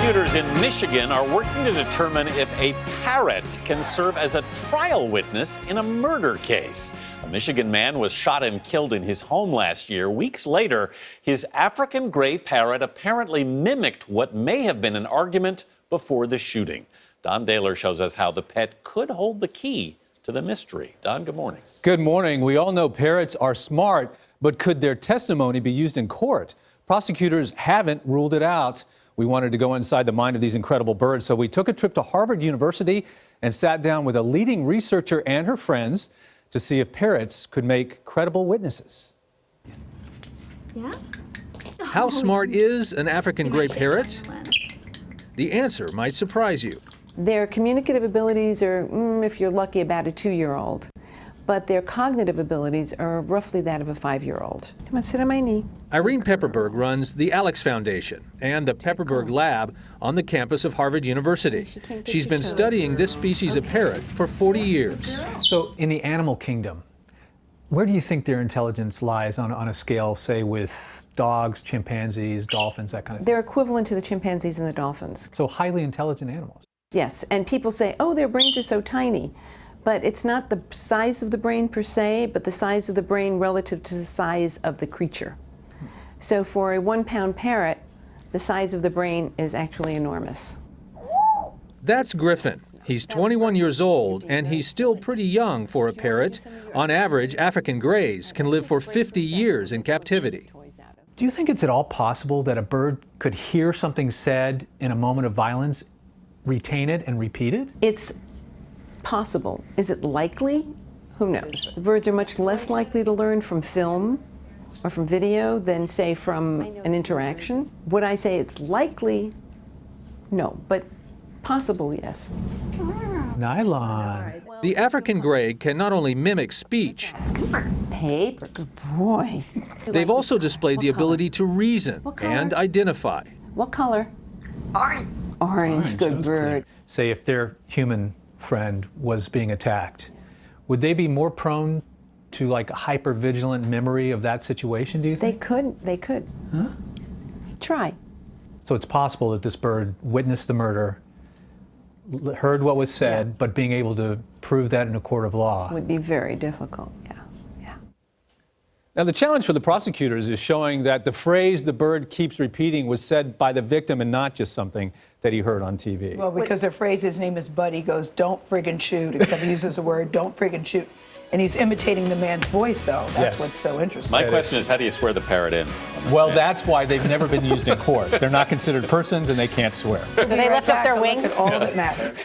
Prosecutors in Michigan are working to determine if a parrot can serve as a trial witness in a murder case. A Michigan man was shot and killed in his home last year. Weeks later, his African gray parrot apparently mimicked what may have been an argument before the shooting. Don Dahler shows us how the pet could hold the key to the mystery. Don, good morning. Good morning. We all know parrots are smart, but could their testimony be used in court? Prosecutors haven't ruled it out. We wanted to go inside the mind of these incredible birds, so we took a trip to Harvard University and sat down with a leading researcher and her friends to see if parrots could make credible witnesses. Yeah? How smart is an African gray parrot? The answer might surprise you. Their communicative abilities are, if you're lucky, about a 2-year-old. But their cognitive abilities are roughly that of a 5-year-old. Come on, sit on my knee. Irene Pepperberg runs the Alex Foundation and the Pepperberg Lab on the campus of Harvard University. She's been studying this species of parrot for 40 years. So in the animal kingdom, where do you think their intelligence lies on a scale, say, with dogs, chimpanzees, dolphins, that kind of thing? They're equivalent to the chimpanzees and the dolphins. So highly intelligent animals. Yes, and people say, oh, their brains are so tiny. But it's not the size of the brain per se, but the size of the brain relative to the size of the creature. So for a 1-pound parrot, the size of the brain is actually enormous. That's Griffin. He's 21 years old, and he's still pretty young for a parrot. On average, African grays can live for 50 years in captivity. Do you think it's at all possible that a bird could hear something said in a moment of violence, retain it, and repeat it? It's possible. Is it likely? Who knows? Birds are much less likely to learn from film or from video than, say, from an interaction. Would I say it's likely? No, but possible, yes. Nylon. The African gray can not only mimic speech, Paper, good boy. they've also displayed the ability to reason and identify. What color? Orange. Orange, good bird. Say if their human friend was being attacked, would they be more prone to like hyper-vigilant memory of that situation, do you think? They could. Huh? Try. So it's possible that this bird witnessed the murder, heard what was said, but being able to prove that in a court of law. Would be very difficult, yeah. Now, the challenge for the prosecutors is showing that the phrase the bird keeps repeating was said by the victim and not just something that he heard on TV. Well, because the phrase, his name is Buddy, goes, don't friggin' shoot, except he uses the word, don't friggin' shoot. And he's imitating the man's voice, though. That's what's so interesting. My question is, how do you swear the parrot in? Well, that's why they've never been used in court. They're not considered persons and they can't swear. Do they lift up their wing? Look at all that matters.